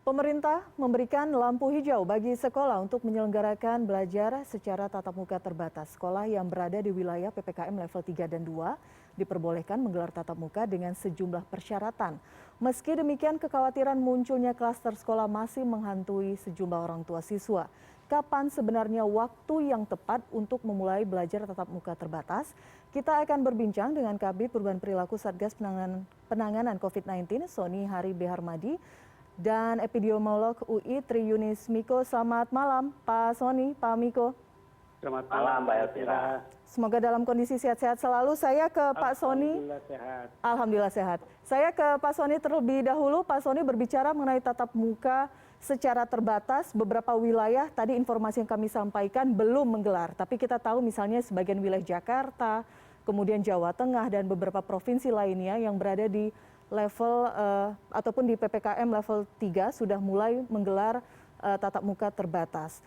Pemerintah memberikan lampu hijau bagi sekolah untuk menyelenggarakan belajar secara tatap muka terbatas. Sekolah yang berada di wilayah PPKM level 3 dan 2 diperbolehkan menggelar tatap muka dengan sejumlah persyaratan. Meski demikian, kekhawatiran munculnya klaster sekolah masih menghantui sejumlah orang tua siswa. Kapan sebenarnya waktu yang tepat untuk memulai belajar tatap muka terbatas? Kita akan berbincang dengan Kabid Perubahan Perilaku Satgas Penanganan COVID-19, Sony Hari B. Harmadi, dan epidemiolog UI Tri Yunis Miko. Selamat malam Pak Sony, Pak Miko. Selamat malam Mbak Elvira. Semoga dalam kondisi sehat-sehat selalu. Saya ke Pak Sony. Alhamdulillah sehat. Alhamdulillah sehat. Saya ke Pak Sony terlebih dahulu. Pak Sony berbicara mengenai tatap muka secara terbatas. Beberapa wilayah tadi informasi yang kami sampaikan belum menggelar. Tapi kita tahu misalnya sebagian wilayah Jakarta, kemudian Jawa Tengah dan beberapa provinsi lainnya yang berada di level ataupun di PPKM level 3 sudah mulai menggelar tatap muka terbatas.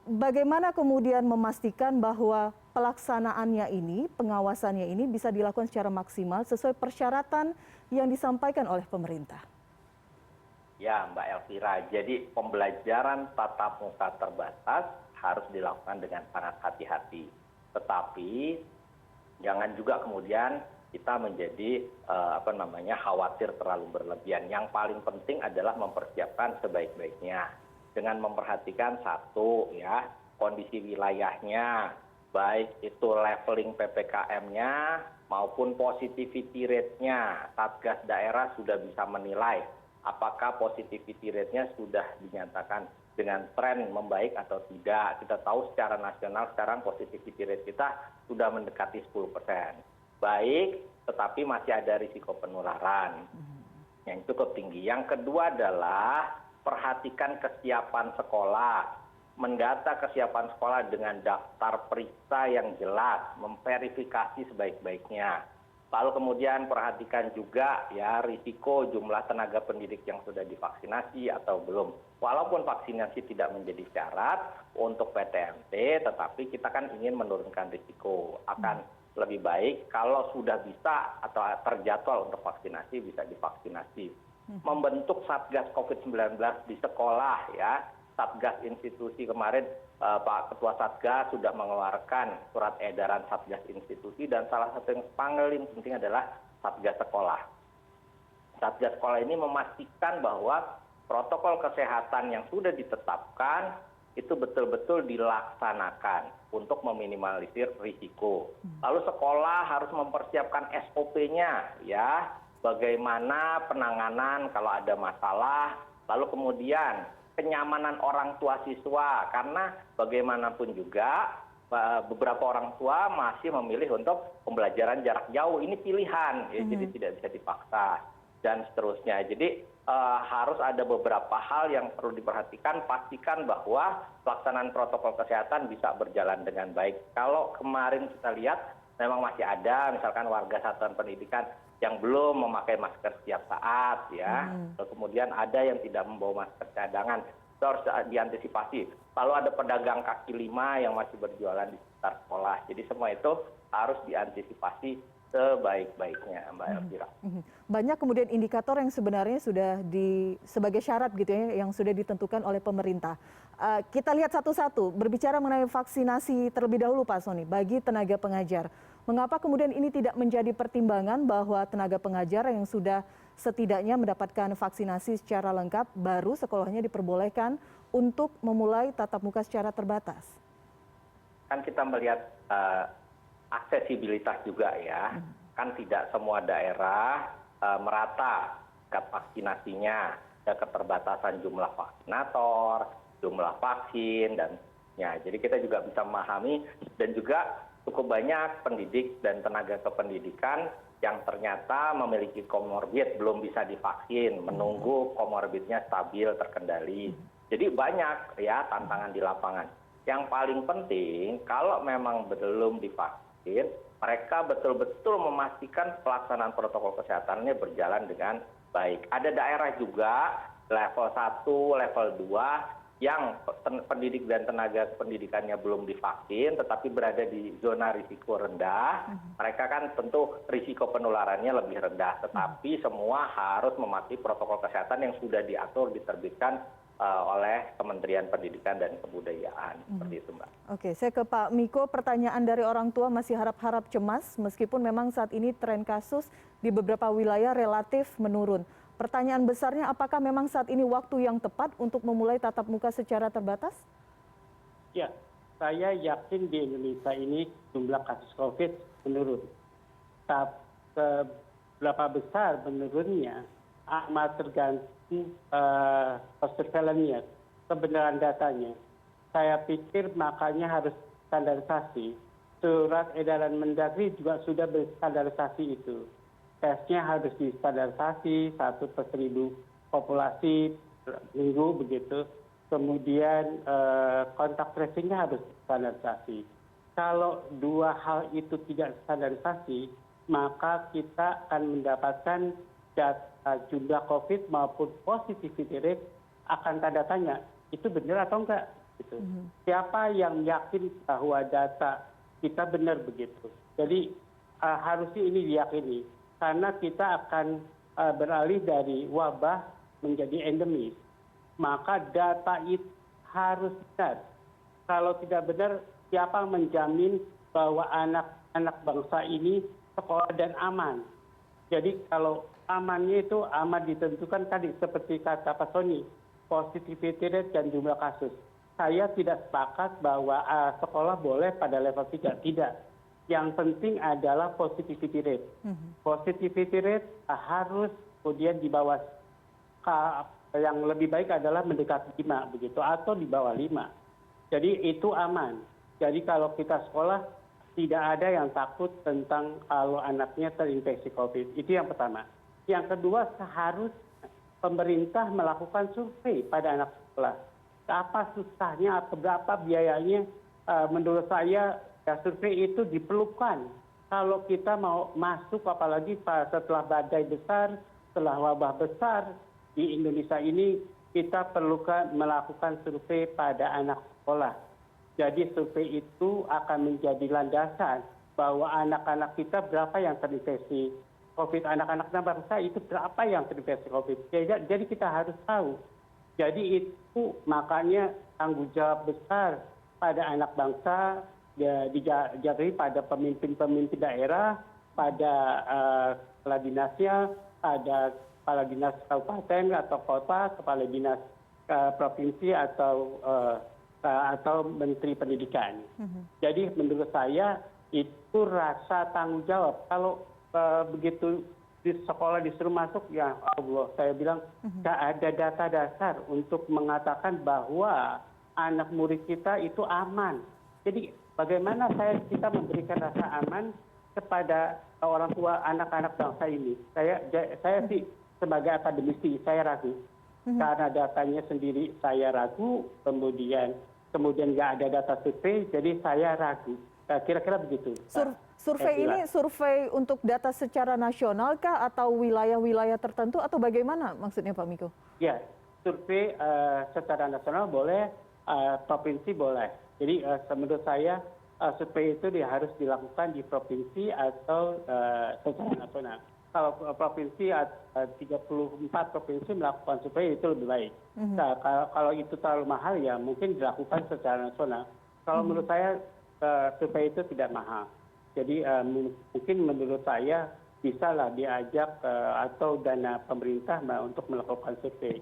Bagaimana kemudian memastikan bahwa pelaksanaannya ini, pengawasannya ini bisa dilakukan secara maksimal sesuai persyaratan yang disampaikan oleh pemerintah? Ya Mbak Elvira, jadi pembelajaran tatap muka terbatas harus dilakukan dengan sangat hati-hati. Tetapi jangan juga kemudian kita menjadi khawatir terlalu berlebihan. Yang paling penting adalah mempersiapkan sebaik-baiknya dengan memperhatikan satu ya, kondisi wilayahnya, baik itu leveling PPKM-nya maupun positivity rate-nya. Satgas daerah sudah bisa menilai apakah positivity rate-nya sudah dinyatakan dengan tren membaik atau tidak. Kita tahu secara nasional sekarang positivity rate kita sudah mendekati 10%. Baik, tetapi masih ada risiko penularan yang cukup tinggi. Yang kedua adalah perhatikan kesiapan sekolah, mendata kesiapan sekolah dengan daftar periksa yang jelas, memverifikasi sebaik-baiknya. Lalu kemudian perhatikan juga ya risiko jumlah tenaga pendidik yang sudah divaksinasi atau belum. Walaupun vaksinasi tidak menjadi syarat untuk PTMT, tetapi kita kan ingin menurunkan risiko. Akan lebih baik kalau sudah bisa atau terjadwal untuk vaksinasi bisa divaksinasi. Membentuk Satgas COVID-19 di sekolah ya. Satgas institusi kemarin Pak Ketua Satgas sudah mengeluarkan surat edaran Satgas institusi dan salah satu yang paling penting adalah Satgas sekolah. Satgas sekolah ini memastikan bahwa protokol kesehatan yang sudah ditetapkan itu betul-betul dilaksanakan untuk meminimalisir risiko. Lalu sekolah harus mempersiapkan SOP-nya ya, bagaimana penanganan kalau ada masalah, lalu kemudian kenyamanan orang tua siswa, karena bagaimanapun juga beberapa orang tua masih memilih untuk pembelajaran jarak jauh, ini pilihan, ya, jadi tidak bisa dipaksa dan seterusnya. Jadi harus ada beberapa hal yang perlu diperhatikan, pastikan bahwa pelaksanaan protokol kesehatan bisa berjalan dengan baik. Kalau kemarin kita lihat memang masih ada misalkan warga satuan pendidikan yang belum memakai masker setiap saat ya. Kemudian ada yang tidak membawa masker cadangan. Itu harus diantisipasi. Lalu ada pedagang kaki lima yang masih berjualan di sekitar sekolah. Jadi semua itu harus diantisipasi sebaik-baiknya Mbak Elvira. Banyak kemudian indikator yang sebenarnya sudah sebagai syarat gitu ya, yang sudah ditentukan oleh pemerintah. Kita lihat satu-satu, berbicara mengenai vaksinasi terlebih dahulu Pak Sony, bagi tenaga pengajar. Mengapa kemudian ini tidak menjadi pertimbangan bahwa tenaga pengajar yang sudah setidaknya mendapatkan vaksinasi secara lengkap, baru sekolahnya diperbolehkan untuk memulai tatap muka secara terbatas? Kan kita melihat aksesibilitas juga ya, kan tidak semua daerah merata tingkat vaksinasinya, ada keterbatasan jumlah vaksinator, jumlah vaksin dan ya, jadi kita juga bisa memahami dan juga cukup banyak pendidik dan tenaga kependidikan yang ternyata memiliki komorbid belum bisa divaksin, menunggu komorbidnya stabil terkendali. Jadi banyak ya tantangan di lapangan. Yang paling penting kalau memang belum divaksin, mereka betul-betul memastikan pelaksanaan protokol kesehatannya berjalan dengan baik. Ada daerah juga level 1, level 2 yang pendidik dan tenaga pendidikannya belum divaksin tetapi berada di zona risiko rendah, mereka kan tentu risiko penularannya lebih rendah, tetapi semua harus mematuhi protokol kesehatan yang sudah diatur diterbitkan oleh Kementerian Pendidikan dan Kebudayaan. Seperti itu, Mbak. Oke, saya ke Pak Miko. Pertanyaan dari orang tua masih harap-harap cemas meskipun memang saat ini tren kasus di beberapa wilayah relatif menurun. Pertanyaan besarnya, apakah memang saat ini waktu yang tepat untuk memulai tatap muka secara terbatas? Ya, saya yakin di Indonesia ini jumlah kasus COVID menurun. Tapi seberapa besar menurunnya amat tergantung surveillance-nya, kebenaran datanya. Saya pikir makanya harus standarisasi. Surat edaran Mendagri juga sudah berstandarisasi itu. Tesnya harus distandarisasi 1/1000 populasi minggu begitu. Kemudian kontak tracing-nya harus distandarisasi. Kalau dua hal itu tidak standarisasi, maka kita akan mendapatkan data jumlah COVID maupun positivity rate akan tanda tanya, itu benar atau enggak? Gitu. Siapa yang yakin bahwa data kita benar begitu? Jadi harusnya ini diyakini. Karena kita akan beralih dari wabah menjadi endemis. Maka data itu harus benar. Kalau tidak benar, siapa menjamin bahwa anak-anak bangsa ini sekolah dan aman? Jadi kalau amannya itu aman ditentukan tadi seperti kata Pak Sony, positivity rate dan jumlah kasus. Saya tidak sepakat bahwa sekolah boleh pada level 3. Tidak. Yang penting adalah positivity rate. Positivity rate harus kemudian di bawah, yang lebih baik adalah mendekati 5 begitu atau di bawah 5. Jadi itu aman. Jadi kalau kita sekolah tidak ada yang takut tentang kalau anaknya terinfeksi COVID. Itu yang pertama. Yang kedua, seharusnya pemerintah melakukan survei pada anak sekolah. Apa susahnya, berapa biayanya? Menurut saya ya, survei itu diperlukan kalau kita mau masuk, apalagi setelah badai besar, setelah wabah besar di Indonesia ini, kita perlukan melakukan survei pada anak sekolah. Jadi survei itu akan menjadi landasan bahwa anak-anak kita berapa yang terinfeksi COVID, anak-anak bangsa itu berapa yang terinfeksi COVID. Jadi kita harus tahu. Jadi itu makanya tanggung jawab besar pada anak bangsa, dijatuhi pada pemimpin-pemimpin daerah, pada kepala dinasnya, pada kepala dinas kabupaten atau kota, kepala dinas provinsi atau menteri pendidikan. Jadi menurut saya itu rasa tanggung jawab. Kalau begitu di sekolah disuruh masuk, ya Allah, saya bilang tidak ada data dasar untuk mengatakan bahwa anak murid kita itu aman. Jadi bagaimana kita memberikan rasa aman kepada orang tua anak-anak bangsa ini? Saya sih sebagai akademisi saya ragu karena datanya sendiri saya ragu, kemudian nggak ada data survei, jadi saya ragu. Kira-kira begitu. Survei ini survei untuk data secara nasional kah atau wilayah-wilayah tertentu atau bagaimana maksudnya Pak Miko? Ya, survei secara nasional boleh, provinsi boleh. Jadi menurut saya survei itu harus dilakukan di provinsi atau secara nasional. Kalau provinsi 34 provinsi melakukan survei itu lebih baik. Nah, kalau itu terlalu mahal ya mungkin dilakukan secara nasional. Kalau menurut saya survei itu tidak mahal. Jadi mungkin menurut saya bisalah diajak atau dana pemerintah untuk melakukan survei.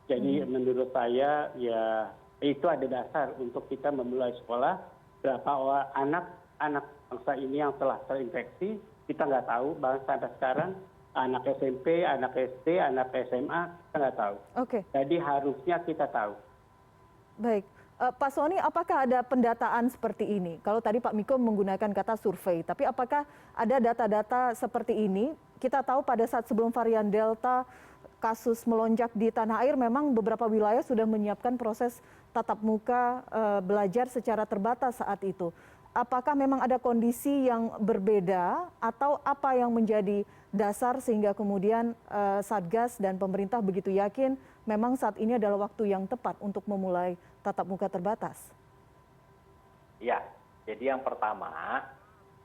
Jadi menurut saya ya itu ada dasar untuk kita memulai sekolah. Berapa anak bangsa ini yang telah terinfeksi, kita nggak tahu sampai sekarang. Anak SMP, anak SD, anak SMA, kita nggak tahu. Oke. Jadi harusnya kita tahu. Baik. Pak Sony, apakah ada pendataan seperti ini? Kalau tadi Pak Miko menggunakan kata survei, tapi apakah ada data-data seperti ini? Kita tahu pada saat sebelum varian Delta, kasus melonjak di tanah air, memang beberapa wilayah sudah menyiapkan proses tatap muka belajar secara terbatas saat itu. Apakah memang ada kondisi yang berbeda atau apa yang menjadi dasar sehingga kemudian Satgas dan pemerintah begitu yakin memang saat ini adalah waktu yang tepat untuk memulai tatap muka terbatas? Ya, jadi yang pertama,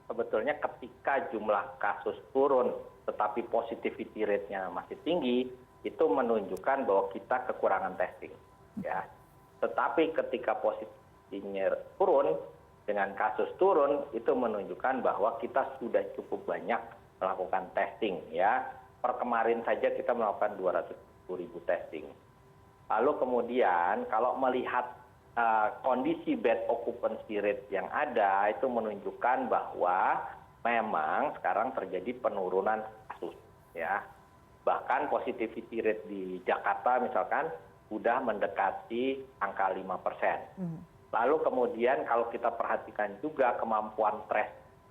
sebetulnya ketika jumlah kasus turun tetapi positivity rate-nya masih tinggi, itu menunjukkan bahwa kita kekurangan testing. Ya. Tetapi ketika positivity-nya turun, dengan kasus turun, itu menunjukkan bahwa kita sudah cukup banyak melakukan testing. Ya. Per kemarin saja kita melakukan 200.000 testing. Lalu kemudian kalau melihat kondisi bed occupancy rate yang ada, itu menunjukkan bahwa memang sekarang terjadi penurunan kasus. Ya. Bahkan positivity rate di Jakarta misalkan sudah mendekati angka 5%. Lalu kemudian kalau kita perhatikan juga kemampuan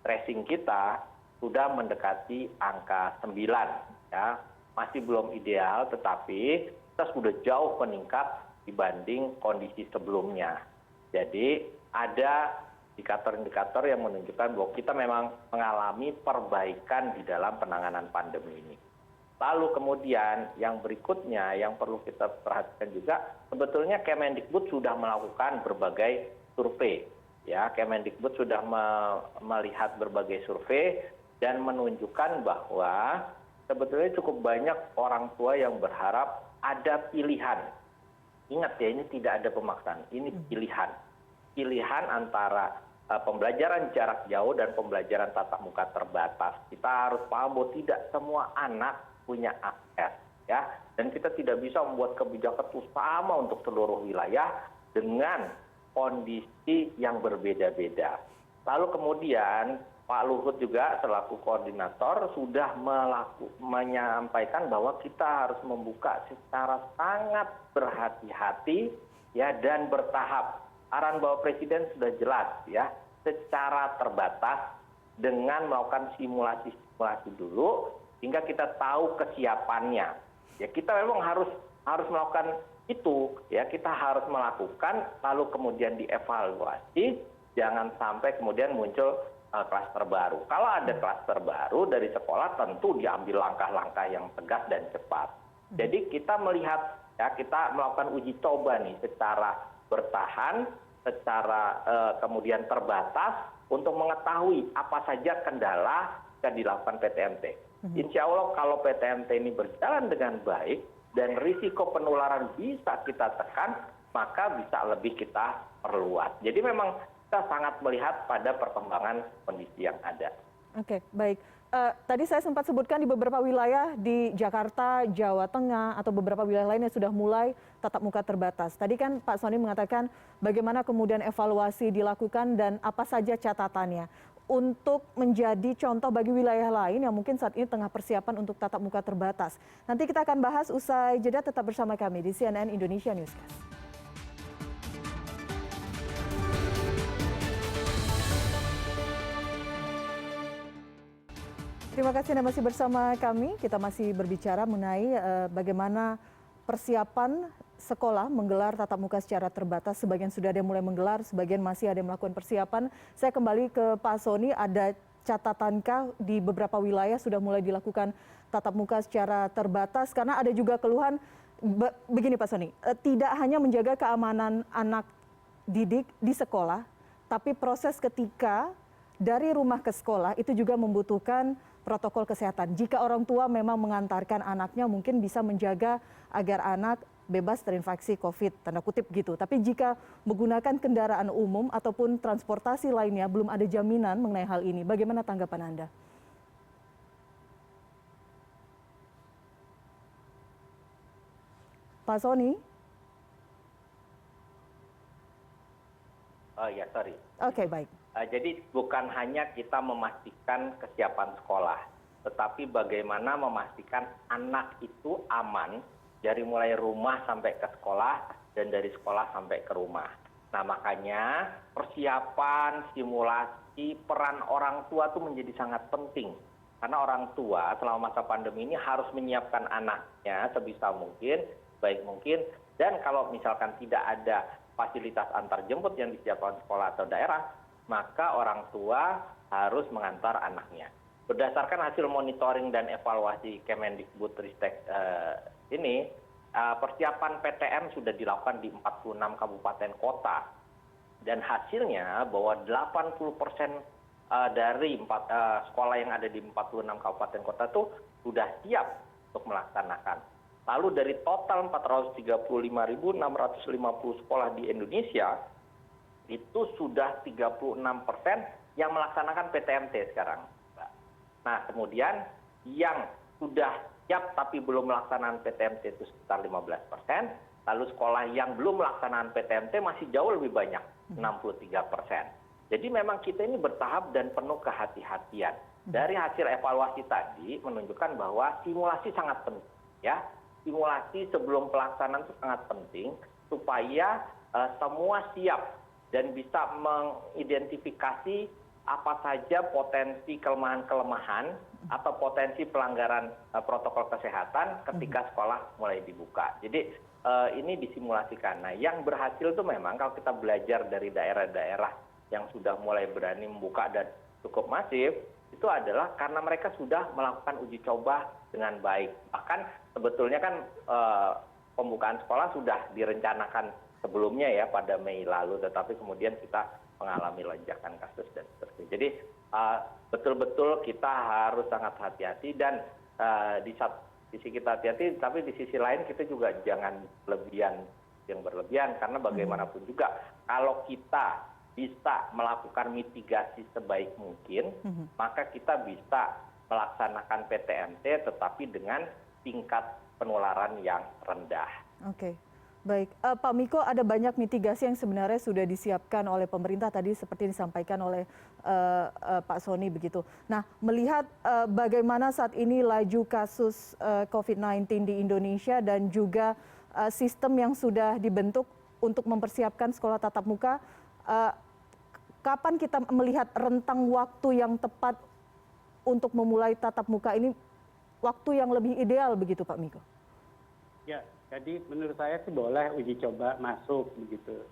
tracing kita sudah mendekati angka 9. Ya. Masih belum ideal, tetapi kita sudah jauh meningkat dibanding kondisi sebelumnya. Jadi ada indikator-indikator yang menunjukkan bahwa kita memang mengalami perbaikan di dalam penanganan pandemi ini. Lalu kemudian yang berikutnya yang perlu kita perhatikan juga, sebetulnya Kemendikbud sudah melakukan berbagai survei. Ya, Kemendikbud sudah melihat berbagai survei dan menunjukkan bahwa sebetulnya cukup banyak orang tua yang berharap ada pilihan. Ingat ya, ini tidak ada pemaksaan, ini pilihan. Pilihan antara pembelajaran jarak jauh dan pembelajaran tatap muka terbatas. Kita harus paham bahwa tidak semua anak punya akses, ya, dan kita tidak bisa membuat kebijakan itu sama untuk seluruh wilayah dengan kondisi yang berbeda-beda. Lalu kemudian Pak Luhut juga selaku koordinator sudah menyampaikan bahwa kita harus membuka secara sangat berhati-hati, ya, dan bertahap. Arahan Bapak Presiden sudah jelas, ya, secara terbatas dengan melakukan simulasi-simulasi dulu hingga kita tahu kesiapannya. Ya, kita memang harus melakukan itu, ya, kita harus melakukan lalu kemudian dievaluasi, jangan sampai kemudian muncul klaster baru. Kalau ada klaster baru dari sekolah tentu diambil langkah-langkah yang tegas dan cepat. Jadi kita melihat, ya, kita melakukan uji coba nih secara bertahan, secara kemudian terbatas untuk mengetahui apa saja kendala yang dilakukan PTMT. Insya Allah kalau PTMT ini berjalan dengan baik dan risiko penularan bisa kita tekan, maka bisa lebih kita perluas. Jadi memang kita sangat melihat pada perkembangan kondisi yang ada. Oke, baik. Tadi saya sempat sebutkan di beberapa wilayah di Jakarta, Jawa Tengah, atau beberapa wilayah lainnya sudah mulai tatap muka terbatas. Tadi kan Pak Soni mengatakan bagaimana kemudian evaluasi dilakukan dan apa saja catatannya untuk menjadi contoh bagi wilayah lain yang mungkin saat ini tengah persiapan untuk tatap muka terbatas. Nanti kita akan bahas usai jeda, tetap bersama kami di CNN Indonesia Newscast. Terima kasih Anda masih bersama kami. Kita masih berbicara mengenai bagaimana persiapan sekolah menggelar tatap muka secara terbatas. Sebagian sudah ada yang mulai menggelar, sebagian masih ada yang melakukan persiapan. Saya kembali ke Pak Soni, ada catatankah di beberapa wilayah sudah mulai dilakukan tatap muka secara terbatas? Karena ada juga keluhan, begini Pak Soni, tidak hanya menjaga keamanan anak didik di sekolah, tapi proses ketika dari rumah ke sekolah itu juga membutuhkan protokol kesehatan. Jika orang tua memang mengantarkan anaknya mungkin bisa menjaga agar anak bebas terinfeksi COVID, tanda kutip gitu. Tapi jika menggunakan kendaraan umum ataupun transportasi lainnya belum ada jaminan mengenai hal ini. Bagaimana tanggapan Anda? Pak Soni? Oh ya, sorry. Oke, baik. Jadi bukan hanya kita memastikan kesiapan sekolah, tetapi bagaimana memastikan anak itu aman dari mulai rumah sampai ke sekolah dan dari sekolah sampai ke rumah. Nah makanya persiapan, simulasi, peran orang tua itu menjadi sangat penting. Karena orang tua selama masa pandemi ini harus menyiapkan anaknya sebisa mungkin, baik mungkin. Dan kalau misalkan tidak ada fasilitas antar jemput yang disiapkan sekolah atau daerah, maka orang tua harus mengantar anaknya. Berdasarkan hasil monitoring dan evaluasi Kemendikbud Ristek ini, persiapan PTM sudah dilakukan di 46 kabupaten kota dan hasilnya bahwa 80% dari sekolah yang ada di 46 kabupaten kota itu sudah siap untuk melaksanakan. Lalu dari total 435.650 sekolah di Indonesia, itu sudah 36% yang melaksanakan PTMT sekarang. Nah, kemudian yang sudah siap tapi belum melaksanakan PTMT itu sekitar 15%, lalu sekolah yang belum melaksanakan PTMT masih jauh lebih banyak, 63%. Jadi memang kita ini bertahap dan penuh kehati-hatian. Dari hasil evaluasi tadi menunjukkan bahwa simulasi sangat penting, ya. Simulasi sebelum pelaksanaan itu sangat penting supaya semua siap dan bisa mengidentifikasi apa saja potensi kelemahan-kelemahan atau potensi pelanggaran protokol kesehatan ketika sekolah mulai dibuka. Jadi ini disimulasikan. Nah, yang berhasil itu memang kalau kita belajar dari daerah-daerah yang sudah mulai berani membuka dan cukup masif, itu adalah karena mereka sudah melakukan uji coba dengan baik. Bahkan sebetulnya kan pembukaan sekolah sudah direncanakan sebelumnya ya pada Mei lalu, tetapi kemudian kita mengalami lonjakan kasus dan seterusnya. Jadi betul-betul kita harus sangat hati-hati dan di sisi kita hati-hati, tapi di sisi lain kita juga jangan berlebihan karena bagaimanapun juga kalau kita bisa melakukan mitigasi sebaik mungkin, maka kita bisa melaksanakan PTMT tetapi dengan tingkat penularan yang rendah. Oke, baik. Pak Miko, ada banyak mitigasi yang sebenarnya sudah disiapkan oleh pemerintah tadi seperti disampaikan oleh Pak Soni begitu. Nah, melihat bagaimana saat ini laju kasus COVID-19 di Indonesia dan juga sistem yang sudah dibentuk untuk mempersiapkan sekolah tatap muka, kapan kita melihat rentang waktu yang tepat untuk memulai tatap muka ini, waktu yang lebih ideal begitu Pak Miko? Ya, jadi menurut saya sih boleh uji coba masuk begitu.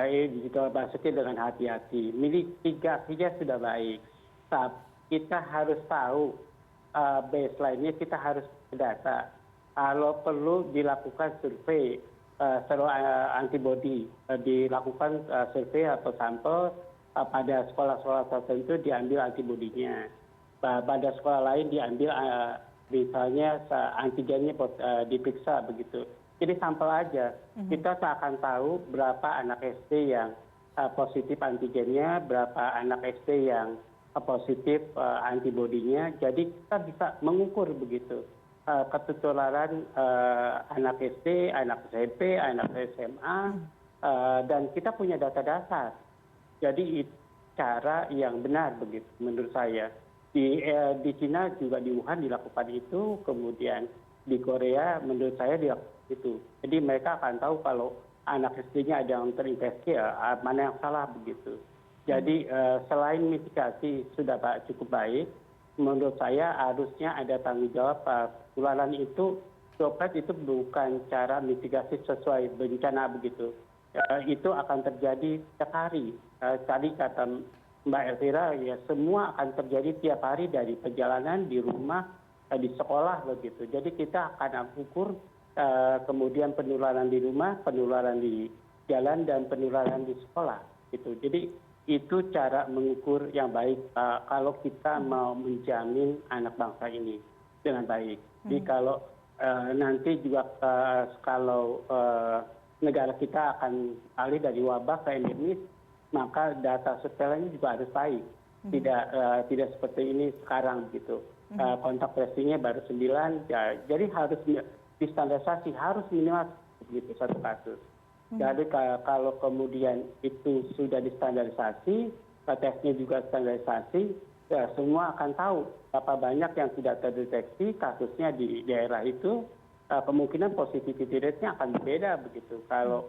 Uji coba masuknya dengan hati-hati. Mitigasinya sudah baik. Tapi kita harus tahu baseline-nya, kita harus data. Kalau perlu dilakukan survei antibody, dilakukan survei atau sampel pada sekolah-sekolah tertentu diambil antibodinya, pada sekolah lain diambil misalnya antigennya diperiksa begitu. Jadi sampel aja, kita akan tahu berapa anak SD yang positif antigennya, berapa anak SD yang positif antibodinya. Jadi kita bisa mengukur begitu ketularan anak SD, anak SMP, anak SMA, dan kita punya data dasar. Jadi itu cara yang benar begitu menurut saya. Di Cina juga di Wuhan dilakukan itu, kemudian di Korea menurut saya dilakukan itu. Jadi mereka akan tahu kalau anak SD-nya ada yang terinfeksi, mana yang salah begitu. Jadi selain mitigasi sudah cukup baik, menurut saya harusnya ada tanggung jawab penularan itu. Droplet itu bukan cara mitigasi sesuai bencana begitu. Itu akan terjadi setiap hari. Tadi kata Mbak Elvira, ya semua akan terjadi tiap hari dari perjalanan, di rumah, di sekolah begitu. Jadi kita akan ukur kemudian penularan di rumah, penularan di jalan, dan penularan di sekolah. Gitu. Jadi itu cara mengukur yang baik kalau kita mau menjamin anak bangsa ini dengan baik. Jadi kalau nanti juga kalau negara kita akan alih dari wabah ke endemis, maka data surveillance juga harus baik. Tidak seperti ini sekarang gitu. Kontak tracing-nya baru 9, ya, jadi harus distandarisasi, harus minimal begitu satu kasus. Jadi kalau kemudian itu sudah distandarisasi, tesnya juga standarisasi, ya semua akan tahu berapa banyak yang tidak terdeteksi kasusnya di daerah itu. Kemungkinan positivity rate-nya akan berbeda begitu. Kalau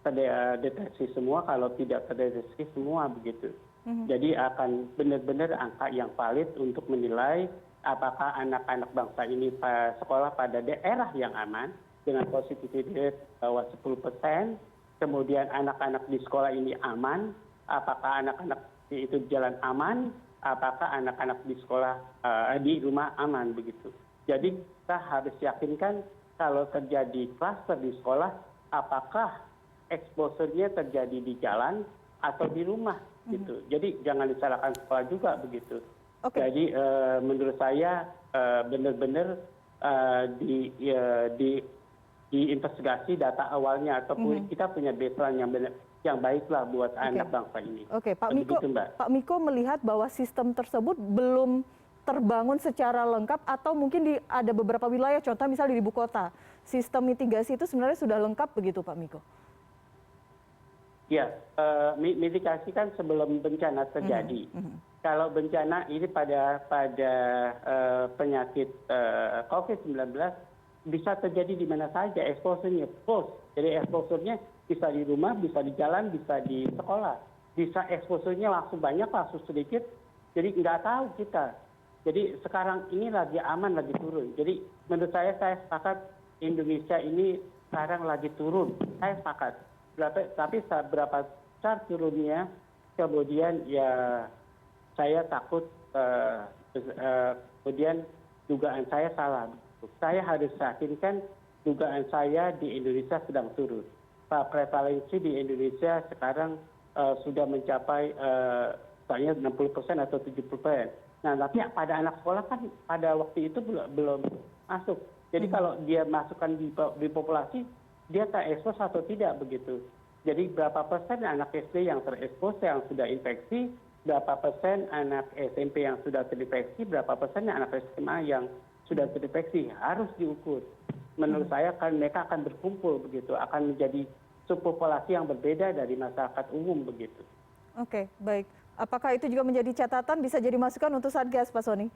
terdeteksi semua, kalau tidak terdeteksi semua begitu. Jadi akan benar-benar angka yang valid untuk menilai apakah anak-anak bangsa ini sekolah pada daerah yang aman dengan positivity rate bawah 10%, kemudian anak-anak di sekolah ini aman, apakah anak-anak itu jalan aman, apakah anak-anak di sekolah di rumah aman begitu. Jadi kita harus yakinkan kalau terjadi kluster di sekolah, apakah exposure-nya terjadi di jalan atau di rumah gitu. Jadi jangan disalahkan sekolah juga begitu. Jadi menurut saya benar-benar diinvestigasi data awalnya ataupun kita punya baseline yang baiklah buat anak bangsa ini. Oke, Pak Miko, Begitu, Mbak. Pak Miko melihat bahwa sistem tersebut belum terbangun secara lengkap atau mungkin ada beberapa wilayah, contoh misalnya di ibu kota, sistem mitigasi itu sebenarnya sudah lengkap begitu, Pak Miko? Ya, mitigasi kan sebelum bencana terjadi. Kalau bencana ini pada penyakit COVID-19 bisa terjadi di mana saja, exposure-nya close. Jadi exposure-nya bisa di rumah, bisa di jalan, bisa di sekolah. Bisa exposure-nya langsung banyak, langsung sedikit. Jadi nggak tahu kita. Jadi sekarang ini lagi aman, lagi turun. Jadi menurut saya sepakat Indonesia ini sekarang lagi turun. Saya sepakat. Tapi seberapa besar turunnya, kemudian ya saya takut kemudian dugaan saya salah. Saya harus yakinkan dugaan saya di Indonesia sedang turun. Prevalensi di Indonesia sekarang sudah mencapai misalnya 60% atau 70%. Nah, tapi pada anak sekolah kan pada waktu itu belum masuk. Jadi kalau dia masukkan di populasi, dia terekspos atau tidak begitu. Jadi berapa persen anak SD yang terekspos yang sudah infeksi, berapa persen anak SMP yang sudah terinfeksi, berapa persen anak SMA yang sudah terinfeksi, harus diukur. Menurut saya kan mereka akan berkumpul begitu, akan menjadi subpopulasi yang berbeda dari masyarakat umum begitu. Oke, baik. Apakah itu juga menjadi catatan, bisa jadi masukan untuk Satgas, Pak Soni?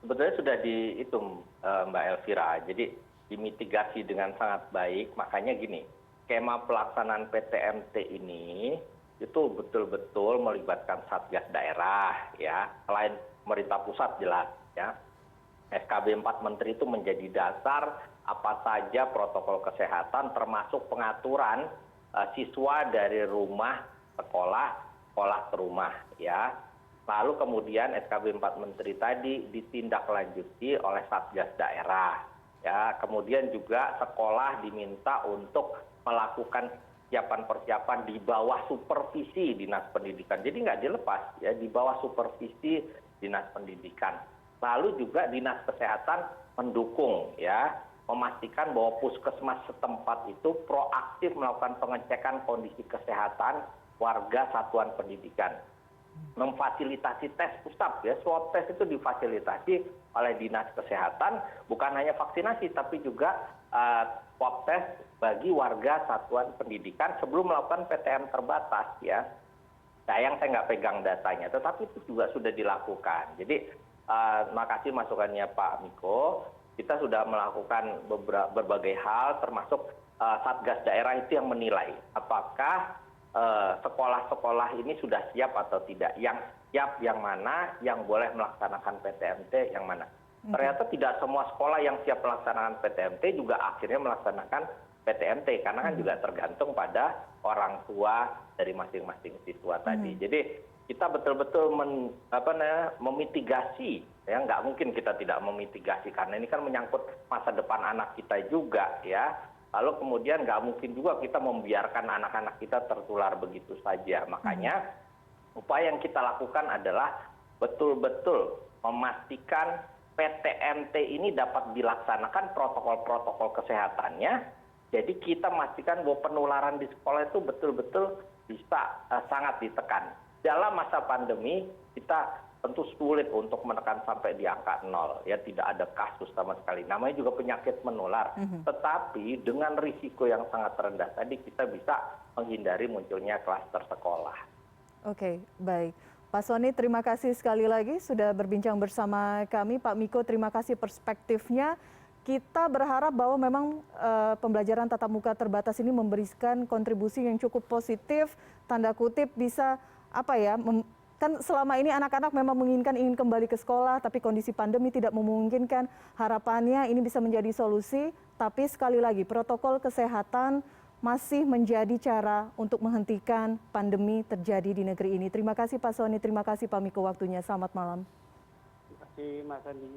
Sebetulnya sudah dihitung, Mbak Elvira. Jadi dimitigasi dengan sangat baik. Makanya gini, skema pelaksanaan PTMT ini itu betul-betul melibatkan Satgas daerah, ya. Selain pemerintah pusat jelas, ya. SKB 4 Menteri itu menjadi dasar apa saja protokol kesehatan, termasuk pengaturan siswa dari rumah sekolah ke rumah, ya. Lalu kemudian SKB 4 Menteri tadi ditindaklanjuti oleh Satgas daerah, ya. Kemudian juga sekolah diminta untuk melakukan persiapan di bawah supervisi Dinas Pendidikan. Jadi nggak dilepas, ya, di bawah supervisi Dinas Pendidikan. Lalu juga Dinas Kesehatan mendukung, ya, memastikan bahwa puskesmas setempat itu proaktif melakukan pengecekan kondisi kesehatan warga satuan pendidikan, memfasilitasi tes pusat, ya, swab test itu difasilitasi oleh Dinas Kesehatan, bukan hanya vaksinasi tapi juga swab test bagi warga satuan pendidikan sebelum melakukan PTM terbatas, ya. Sayang saya nggak pegang datanya, tetapi itu juga sudah dilakukan. Jadi makasih masukannya Pak Miko. Kita sudah melakukan berbagai hal, termasuk Satgas daerah itu yang menilai apakah sekolah-sekolah ini sudah siap atau tidak. Yang siap yang mana, yang boleh melaksanakan PTMT yang mana. Ternyata tidak semua sekolah yang siap melaksanakan PTMT juga akhirnya melaksanakan PTMT, karena kan juga tergantung pada orang tua dari masing-masing siswa tadi. Jadi kita betul-betul memitigasi, ya, nggak mungkin kita tidak memitigasi karena ini kan menyangkut masa depan anak kita juga, ya. Lalu kemudian nggak mungkin juga kita membiarkan anak-anak kita tertular begitu saja. Makanya upaya yang kita lakukan adalah betul-betul memastikan PTMT ini dapat dilaksanakan protokol-protokol kesehatannya. Jadi kita memastikan bahwa penularan di sekolah itu betul-betul bisa sangat ditekan. Dalam masa pandemi kita tentu sulit untuk menekan sampai di angka 0, ya, tidak ada kasus sama sekali. Namanya juga penyakit menular. Tetapi dengan risiko yang sangat rendah tadi kita bisa menghindari munculnya klaster sekolah. Oke, baik. Pak Soni, terima kasih sekali lagi sudah berbincang bersama kami. Pak Miko, terima kasih perspektifnya. Kita berharap bahwa memang pembelajaran tatap muka terbatas ini memberikan kontribusi yang cukup positif, tanda kutip bisa kan selama ini anak-anak memang ingin kembali ke sekolah, tapi kondisi pandemi tidak memungkinkan. Harapannya ini bisa menjadi solusi, tapi sekali lagi protokol kesehatan masih menjadi cara untuk menghentikan pandemi terjadi di negeri ini. Terima kasih Pak Soni, terima kasih Pak Miko waktunya. Selamat malam. Terima kasih Mas Andi.